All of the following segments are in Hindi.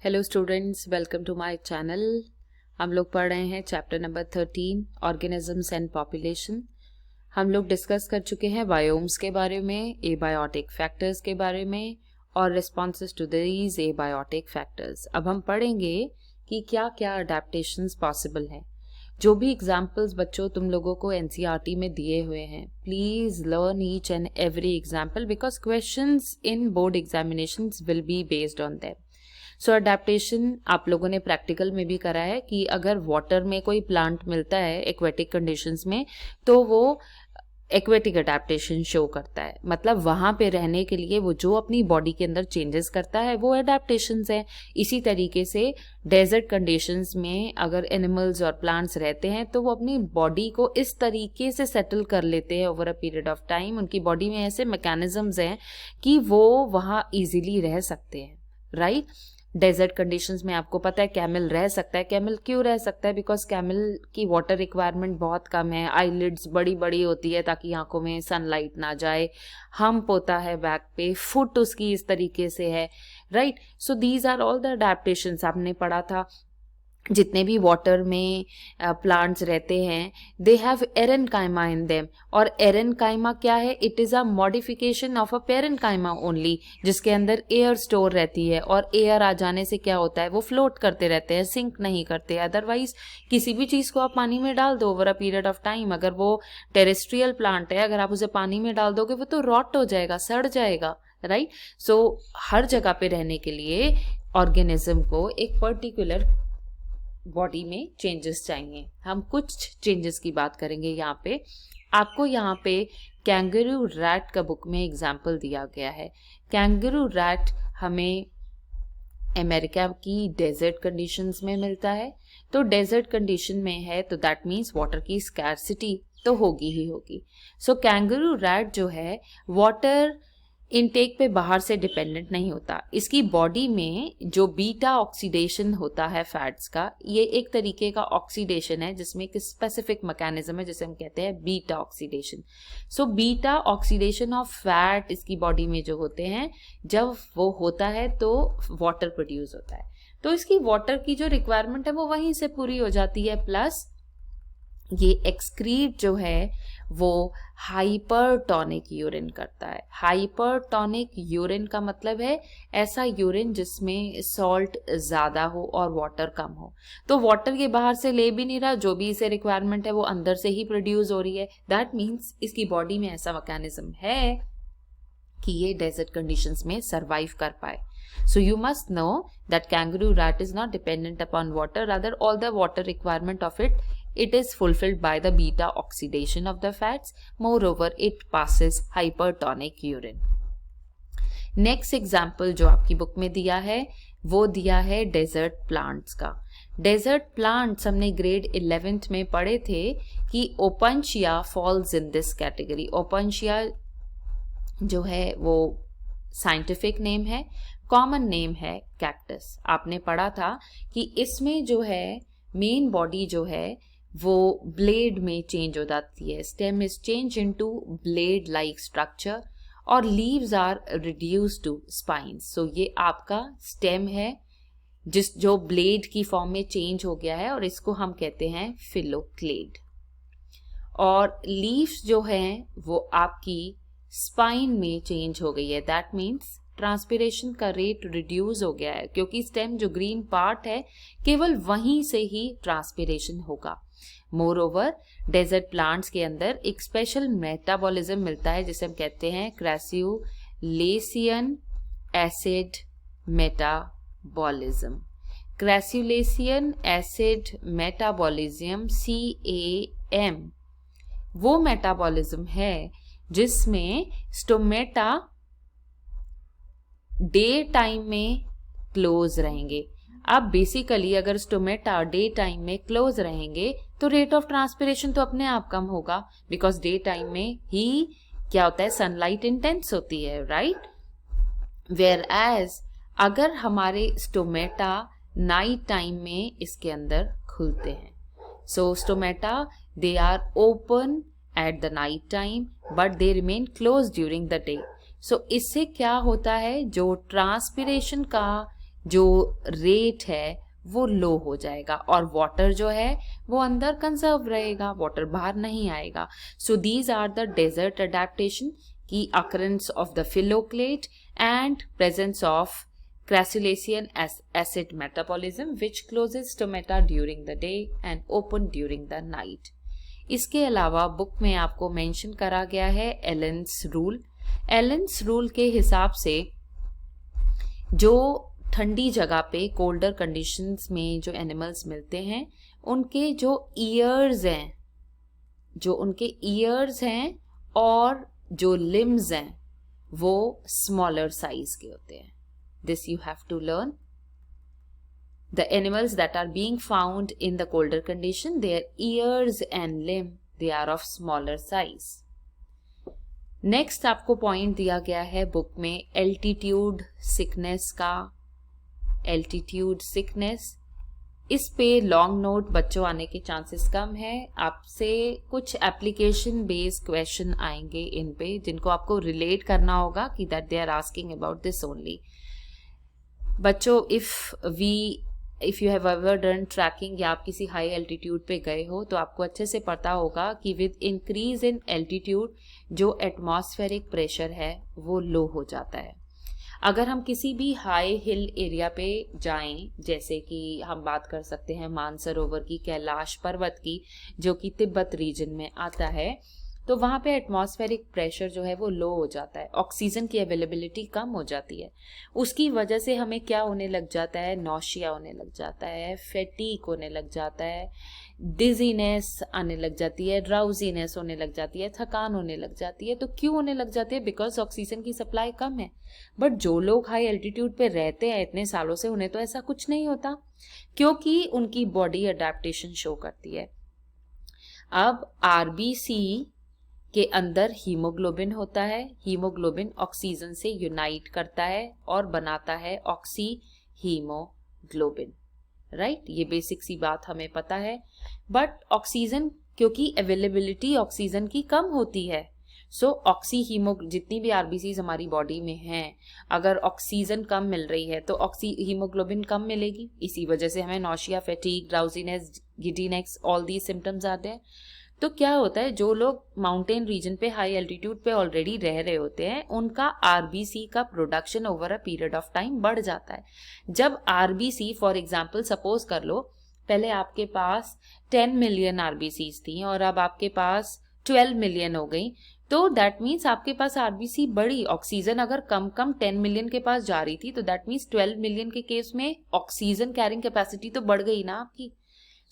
Hello students, welcome to my channel. हम लोग पढ़ रहे हैं chapter number 13 organisms and population. हम लोग डिस्कस कर चुके हैं बायोम्स के बारे में, एबायोटिक फैक्टर्स के बारे में और responses to these abiotic factors. अब हम पढ़ेंगे कि क्या क्या अडेप्टेशंस पॉसिबल हैं। जो भी एग्जाम्पल्स बच्चों तुम लोगों को एनसीईआरटी में दिए हुए हैं, please learn each and every example because questions in board examinations will be based on them. So adaptation आप लोगों ने प्रैक्टिकल में भी करा है कि अगर वाटर में कोई प्लांट मिलता है एक्वेटिक कंडीशंस में, तो वो एक्वेटिक अडेप्टेशन शो करता है। मतलब वहाँ पे रहने के लिए वो जो अपनी बॉडी के अंदर चेंजेस करता है वो अडेप्टेशंस हैं। इसी तरीके से डेजर्ट कंडीशंस में अगर एनिमल्स और प्लांट्स रहते हैं तो वो अपनी बॉडी को इस तरीके से सेटल कर लेते हैं over a period of time. उनकी बॉडी में ऐसे मैकेनिज्म्स हैं कि वो वहाँ इजीली रह सकते हैं, राइट। डेजर्ट कंडीशंस में आपको पता है कैमल रह सकता है। कैमल क्यों रह सकता है? बिकॉज कैमल की वाटर रिक्वायरमेंट बहुत कम है। आईलिड्स बड़ी बड़ी होती है ताकि आंखों में सनलाइट ना जाए। हम्प होता है बैक पे, फुट उसकी इस तरीके से है, right. So these are all the adaptations आपने पढ़ा था। जितने भी वाटर में प्लांट्स रहते हैं they have aerenchyma in them. और एरेनकाइमा क्या है? It is a modification of a parenchyma only, जिसके अंदर एयर स्टोर रहती है। और एयर आ जाने से क्या होता है? वो फ्लोट करते रहते हैं, सिंक नहीं करते। अदरवाइज किसी भी चीज़ को आप पानी में डाल दो over a period of time, अगर वो टेरेस्ट्रियल प्लांट है, अगर आप उसे पानी में डाल दोगे वो तो रॉट हो जाएगा, सड़ जाएगा, राइट। सो हर जगह पे रहने के लिए ऑर्गेनिज्म को एक पर्टिकुलर बॉडी में चेंजेस चाहिए। हम कुछ चेंजेस की बात करेंगे यहाँ पे। आपको यहाँ पे कैंगरू रैट का बुक में एग्जाम्पल दिया गया है। कैंगरू रैट हमें अमेरिका की डेजर्ट कंडीशंस में मिलता है। तो डेजर्ट कंडीशन में है तो दैट मीन्स वाटर की स्कैर्सिटी तो होगी ही होगी। सो कैंगरू रैट जो है वाटर इनटेक पे बाहर से डिपेंडेंट नहीं होता। इसकी बॉडी में जो बीटा ऑक्सीडेशन होता है फैट्स का, ये एक तरीके का ऑक्सीडेशन है जिसमें एक स्पेसिफिक मैकेनिज्म है जिसे हम कहते हैं beta oxidation. So beta oxidation of fat इसकी बॉडी में जो होते हैं, जब वो होता है तो वाटर प्रोड्यूस होता है। तो इसकी वाटर की जो रिक्वायरमेंट है वो वहीं से पूरी हो जाती है। प्लस ये एक्सक्रीट जो है वो हाइपरटोनिक यूरिन करता है। हाइपरटोनिक यूरिन का मतलब है ऐसा यूरिन जिसमें सॉल्ट ज़्यादा हो और वाटर कम हो। तो वाटर ये बाहर से ले भी नहीं रहा, जो भी इसे रिक्वायरमेंट है वो अंदर से ही प्रोड्यूस हो रही है। दैट मीन्स इसकी बॉडी में ऐसा मैकेनिज्म है कि ये डेजर्ट कंडीशंस में सरवाइव कर पाए। So you must know that kangaroo rat is not dependent upon water, rather all the water requirement of it is fulfilled by the beta oxidation of the fats. Moreover, it passes hypertonic urine. Next example जो आपकी बुक में दिया है वो दिया है डेजर्ट प्लांट्स का। डेजर्ट प्लांट्स हमने ग्रेड 11th में पढ़े थे कि Opuntia falls in this category. Opuntia जो है वो साइंटिफिक नेम है, कॉमन नेम है कैक्टस। आपने पढ़ा था कि इसमें जो है मेन बॉडी जो है वो ब्लेड में चेंज हो जाती है। Stem is change into blade like structure और leaves are reduce to spines. So ये आपका स्टेम है जो ब्लेड की फॉर्म में चेंज हो गया है और इसको हम कहते हैं फिलोक्लेड। और लीव्स जो हैं वो आपकी स्पाइन में चेंज हो गई है। दैट मीन्स ट्रांसपिरेशन का रेट रिड्यूस हो गया है, क्योंकि स्टेम जो ग्रीन पार्ट है केवल वहीं से ही ट्रांसपिरेशन होगा। मोर ओवर डेजर्ट प्लांट्स के अंदर एक स्पेशल मेटाबॉलिज्म मिलता है जिसे हम कहते हैं crassulacean acid metabolism. Crassulacean acid metabolism CAM वो मेटाबॉलिज्म है जिसमें स्टोमेटा डे टाइम में क्लोज रहेंगे। अब बेसिकली अगर स्टोमेटा डे टाइम में क्लोज रहेंगे तो रेट ऑफ ट्रांसपिरेशन तो अपने आप कम होगा, बिकॉज डे टाइम में ही क्या होता है, सनलाइट इंटेंस होती है, राइट। वेयर एज अगर हमारे स्टोमेटा नाइट टाइम में इसके अंदर खुलते हैं। So stomata they are open at the night time but they remain closed during the day. So इससे क्या होता है, जो ट्रांसपिरेशन का जो रेट है वो लो हो जाएगा और वाटर जो है वो अंदर कंजर्व रहेगा, वाटर बाहर नहीं आएगा. So these are the desert adaptation की occurrence of the phylloclade and presence of Crassulacean acid metabolism which closes stomata during the day and open during the night. इसके अलावा बुक में आपको मेंशन करा गया है एलेंस रूल. एलेंस रूल के हिसाब से जो ठंडी जगह पे कोल्डर कंडीशंस में जो एनिमल्स मिलते हैं उनके जो ईयर्स हैं और जो लिम्स हैं वो स्मॉलर साइज के होते हैं. This you have to learn. The animals that are being found in the colder condition, their ears and limb, they are of smaller size. Next आपको पॉइंट दिया गया है बुक में एल्टीट्यूड सिकनेस का. एल्टीट्यूड सिकनेस, इस पे लॉन्ग नोट बच्चों आने के चांसेस कम है. आपसे कुछ एप्लीकेशन बेस्ड क्वेश्चन आएंगे इन पे जिनको आपको रिलेट करना होगा कि that they are asking about this only. बच्चों, if you have ever done trekking या आप किसी हाई एल्टीट्यूड पे गए हो तो आपको अच्छे से पता होगा कि विद इंक्रीज इन एल्टीट्यूड जो एटमॉस्फेरिक प्रेशर है वो लो हो जाता है. अगर हम किसी भी हाई हिल एरिया पे जाएं, जैसे कि हम बात कर सकते हैं मानसरोवर की, कैलाश पर्वत की, जो कि तिब्बत रीजन में आता है, तो वहाँ पे एटमॉस्फेरिक प्रेशर जो है वो लो हो जाता है, ऑक्सीजन की अवेलेबिलिटी कम हो जाती है. उसकी वजह से हमें क्या होने लग जाता है, नौशिया होने लग जाता है, फैटीक होने लग जाता है, डिजीनेस आने लग जाती है, ड्राउजीनेस होने लग जाती है, थकान होने लग जाती है. तो क्यों होने लग जाती है? बिकॉज ऑक्सीजन की सप्लाई कम है. बट जो लोग हाई एल्टीट्यूड पे रहते हैं इतने सालों से, उन्हें तो ऐसा कुछ नहीं होता क्योंकि उनकी बॉडी अडेप्टेशन शो करती है. अब आरबीसी के अंदर हीमोग्लोबिन होता है. हीमोग्लोबिन ऑक्सीजन से यूनाइट करता है और बनाता है ऑक्सी हीमोग्लोबिन. राइट, ये बेसिक सी बात हमें पता है. बट ऑक्सीजन, क्योंकि अवेलेबिलिटी ऑक्सीजन की कम होती है, सो जितनी भी आरबीसीज हमारी बॉडी में हैं, अगर ऑक्सीजन कम मिल रही है तो हीमोग्लोबिन कम मिलेगी. इसी वजह से हमें nausea, fatigue, drowsiness, giddiness, all these symptoms आते हैं. तो क्या होता है, जो लोग माउंटेन रीजन पे हाई एल्टीट्यूड पे ऑलरेडी रह रहे होते हैं उनका आरबीसी का production over a period of time बढ़ जाता है. जब आरबीसी, फॉर एग्जांपल सपोज कर लो, पहले आपके पास 10 मिलियन आरबीसीज थी और अब आपके पास 12 मिलियन हो गई, तो दैट मीन्स आपके पास आरबीसी बढ़ी. ऑक्सीजन अगर कम 10 मिलियन के पास जा रही थी तो दैट मीन्स 12 मिलियन के केस में ऑक्सीजन कैरिंग कैपेसिटी तो बढ़ गई ना आपकी.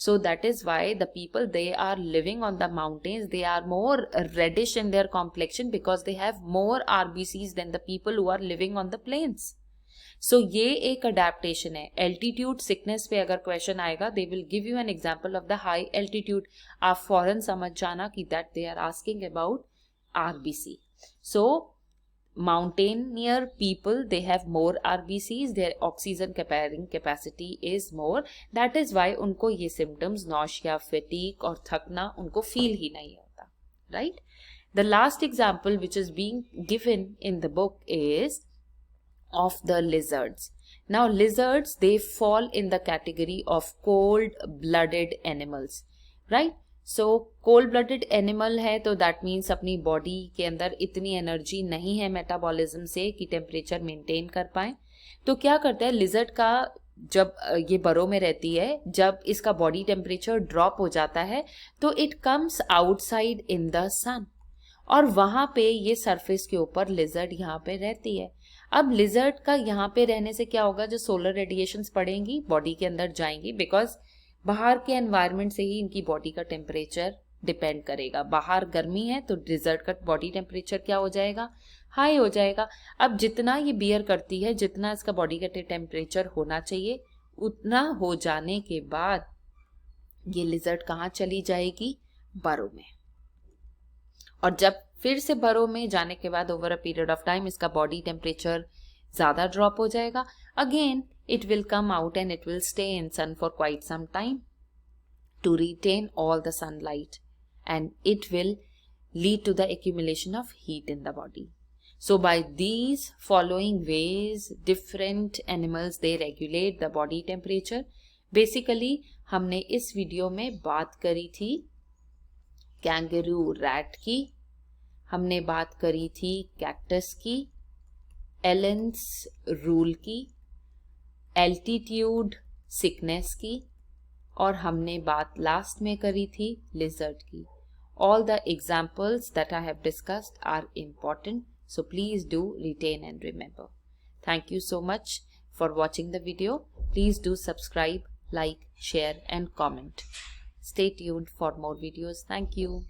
So that is why the people, they are living on the mountains, they are more reddish in their complexion because they have more RBCs than the people who are living on the plains. So ये एक adaptation है. Altitude sickness पे अगर question आएगा, they will give you an example of the high altitude. आप फौरन समझ जाना कि that they are asking about RBC. So mountaineer people, they have more RBCs, their oxygen carrying capacity is more. That is why उनको ये symptoms nausea, fatigue और थकना उनको feel ही नहीं होता. Right? The last example which is being given in the book is of the lizards. Now lizards, they fall in the category of cold-blooded animals. Right? So cold blooded animal है तो दैट मीन्स अपनी बॉडी के अंदर इतनी एनर्जी नहीं है मेटाबॉलिज्म से कि टेम्परेचर मेंटेन कर पाए. तो क्या करता है लिजर्ड का, जब ये बरो में रहती है, जब इसका बॉडी टेम्परेचर ड्रॉप हो जाता है तो it comes outside in the sun और वहां पे ये सरफेस के ऊपर लिजर्ड यहाँ पे रहती है. अब लिजर्ड का यहाँ पे रहने से क्या होगा, जो सोलर रेडिएशंस पड़ेंगी बॉडी के अंदर जाएंगी, बिकॉज बाहर के एनवायरनमेंट से ही इनकी बॉडी का टेम्परेचर डिपेंड करेगा. बाहर गर्मी है तो लिजर्ड का बॉडी टेम्परेचर क्या हो जाएगा, हाई हो जाएगा. अब जितना ये बियर करती है, जितना इसका बॉडी का टेम्परेचर होना चाहिए, उतना हो जाने के बाद ये लिजर्ड कहाँ चली जाएगी, बरो में. और जब फिर से बरो में जाने के बाद over a period of time इसका बॉडी टेम्परेचर ज़्यादा ड्रॉप हो जाएगा. Again it will come out and it will stay in sun for quite some time to retain all the sunlight, and it will lead to the accumulation of heat in the body. So by these following ways, different animals they regulate the body temperature. Basically हमने इस वीडियो में बात करी थी कैंगरू रैट की, हमने बात करी थी कैक्टस की, एलेंस रूल की, एल्टीट्यूड सिकनेस की, और हमने बात लास्ट में करी थी लिजर्ड की. All the examples that I have discussed are important, so please do retain and remember. Thank you so much for watching the video. Please do subscribe, like, share and comment. Stay tuned for more videos. Thank you.